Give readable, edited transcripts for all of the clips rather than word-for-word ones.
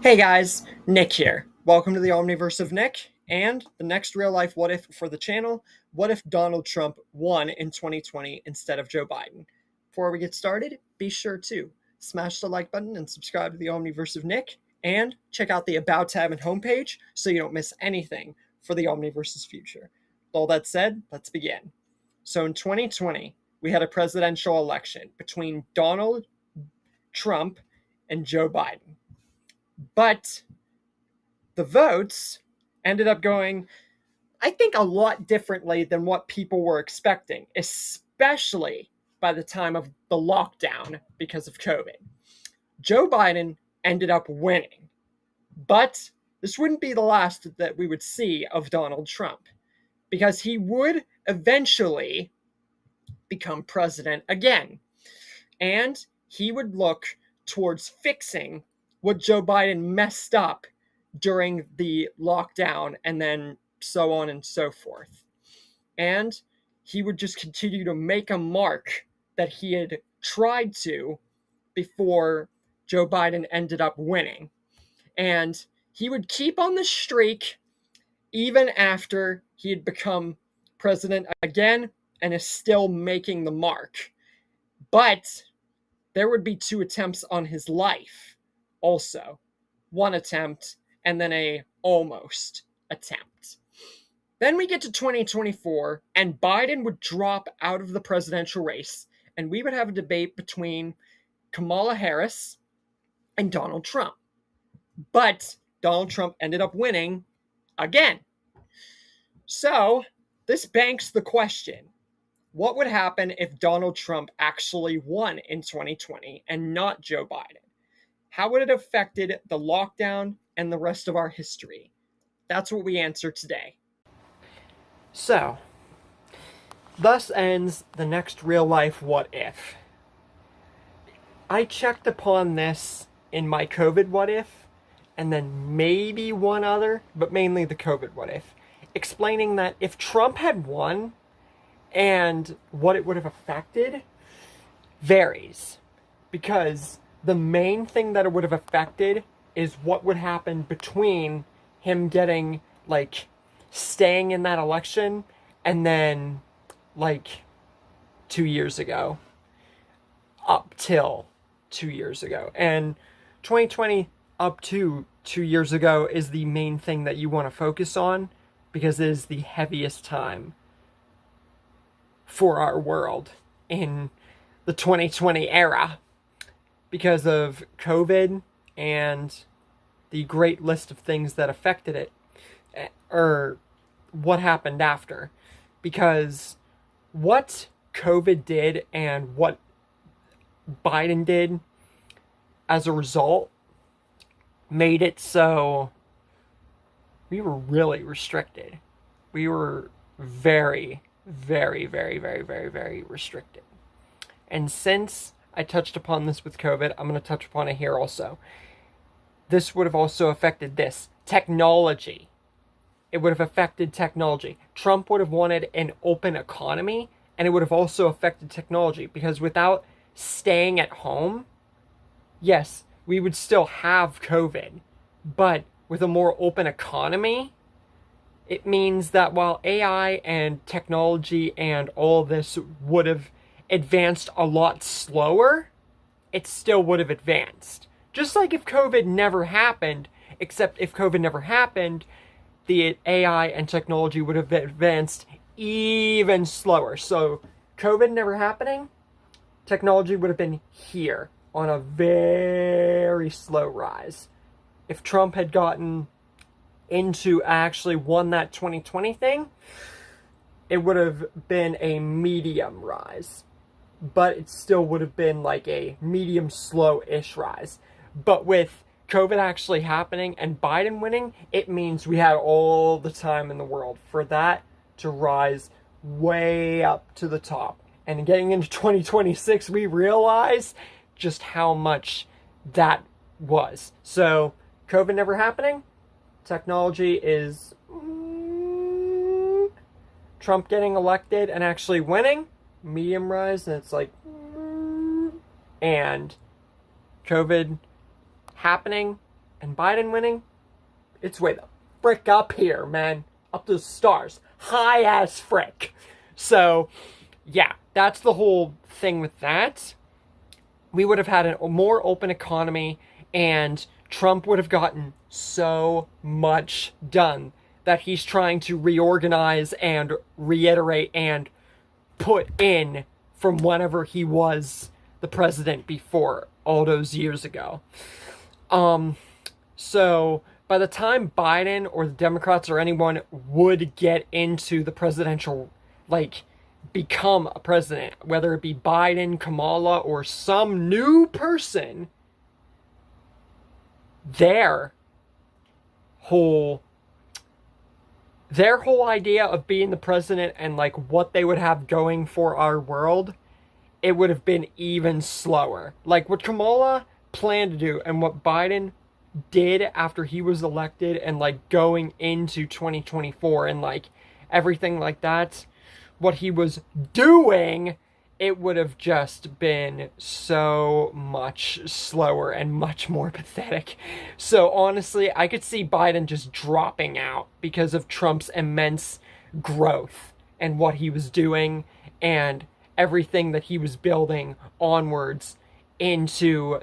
Hey guys, Nick here. Welcome to the Omniverse of Nick and the next real life what if for the channel. What if Donald Trump won in 2020 instead of Joe Biden? Before we get started, be sure to smash the like button and subscribe to the Omniverse of Nick and check out the About tab and homepage so you don't miss anything for the Omniverse's future. With all that said, let's begin. So in 2020, we had a presidential election between Donald Trump and Joe Biden. But the votes ended up going, I think, a lot differently than what people were expecting, especially by the time of the lockdown because of COVID. Joe Biden ended up winning, but this wouldn't be the last that we would see of Donald Trump because he would eventually become president again. And he would look towards fixing what Joe Biden messed up during the lockdown and then so on and so forth. And he would just continue to make a mark that he had tried to before Joe Biden ended up winning. And he would keep on the streak even after he had become president again and is still making the mark. But there would be two attempts on his life also. One attempt and then a almost attempt. Then we get to 2024 and Biden would drop out of the presidential race and we would have a debate between Kamala Harris and Donald Trump. But Donald Trump ended up winning again. So this banks the question, what would happen if Donald Trump actually won in 2020 and not Joe Biden? How would it have affected the lockdown and the rest of our history? That's what we answer today. So, thus ends the next real life what if. I checked upon this in my COVID what if, and then maybe one other, but mainly the COVID what if, explaining that if Trump had won, and what it would have affected varies, because the main thing that it would have affected is what would happen between him getting, staying in that election and then, 2 years ago, up till 2 years ago. And 2020 up to 2 years ago is the main thing that you want to focus on because it is the heaviest time for our world in the 2020 era because of COVID and the great list of things that affected it, or what happened after. Because what COVID did and what Biden did as a result made it so we were really restricted. We were very, very, very, very, very, very restricted. And since I touched upon this with COVID, I'm going to touch upon it here also. This would have also affected this. Technology. It would have affected technology. Trump would have wanted an open economy, and it would have also affected technology, because without staying at home, yes, we would still have COVID, but with a more open economy, it means that while AI and technology and all this would have advanced a lot slower, it still would have advanced. Just like if COVID never happened, except if COVID never happened, the AI and technology would have advanced even slower. So COVID never happening, technology would have been here on a very slow rise. If Trump had gotten into actually won that 2020 thing, it would have been a medium rise. But it still would have been like a medium slow-ish rise. But with COVID actually happening and Biden winning, it means we had all the time in the world for that to rise way up to the top. And getting into 2026, we realize just how much that was. So, COVID never happening, technology is Trump getting elected and actually winning, medium rise, and it's and COVID happening And Biden winning, it's way the frick up here, man. Up to the stars. High as frick. So, yeah, that's the whole thing with that. We would have had a more open economy, and Trump would have gotten so much done that he's trying to reorganize and reiterate and put in from whenever he was the president before, all those years ago. So by the time Biden or the Democrats or anyone would get into the presidential, become a president, whether it be Biden, Kamala, or some new person, their whole idea of being the president and what they would have going for our world, it would have been even slower. Like what Kamala planned to do and what Biden did after he was elected, and going into 2024 and everything like that, what he was doing, it would have just been so much slower and much more pathetic. So honestly, I could see Biden just dropping out because of Trump's immense growth and what he was doing and everything that he was building onwards into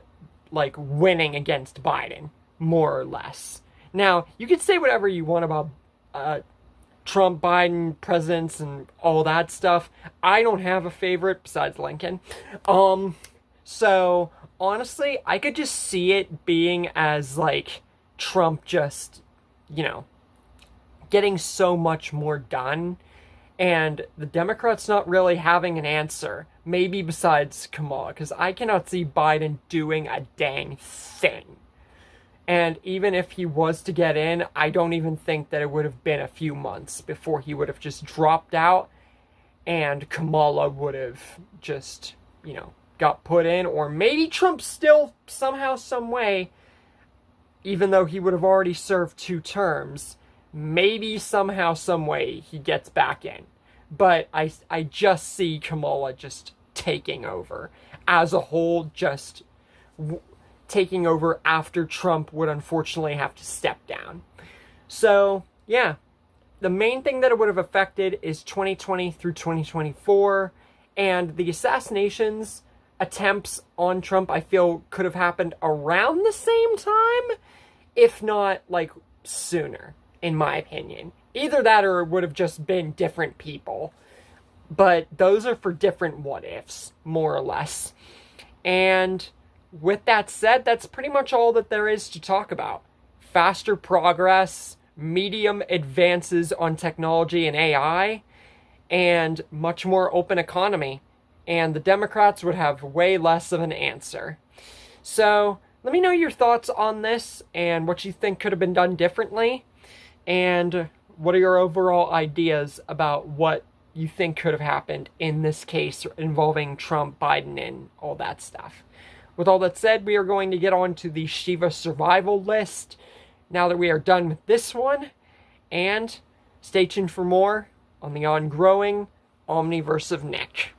winning against Biden, more or less. Now, you can say whatever you want about Trump, Biden, presidents, and all that stuff. I don't have a favorite besides Lincoln. So, honestly, I could just see it being as, Trump just, getting so much more done, and the Democrats not really having an answer, maybe besides Kamala, because I cannot see Biden doing a dang thing. And even if he was to get in, I don't even think that it would have been a few months before he would have just dropped out and Kamala would have just, got put in. Or maybe Trump still somehow, some way, even though he would have already served 2 terms, maybe somehow, some way he gets back in. But I just see Kamala just taking over as a whole, just taking over after Trump would unfortunately have to step down. So, yeah, the main thing that it would have affected is 2020 through 2024, and the assassinations attempts on Trump, I feel, could have happened around the same time, if not, sooner, in my opinion. Either that or it would have just been different people. But those are for different what-ifs, more or less. And with that said, that's pretty much all that there is to talk about. Faster progress, medium advances on technology and AI, and much more open economy. And the Democrats would have way less of an answer. So, let me know your thoughts on this and what you think could have been done differently. And what are your overall ideas about what you think could have happened in this case involving Trump, Biden, and all that stuff. With all that said, we are going to get on to the Shiva survival list now that we are done with this one. And stay tuned for more on the ongoing Omniverse of Nick.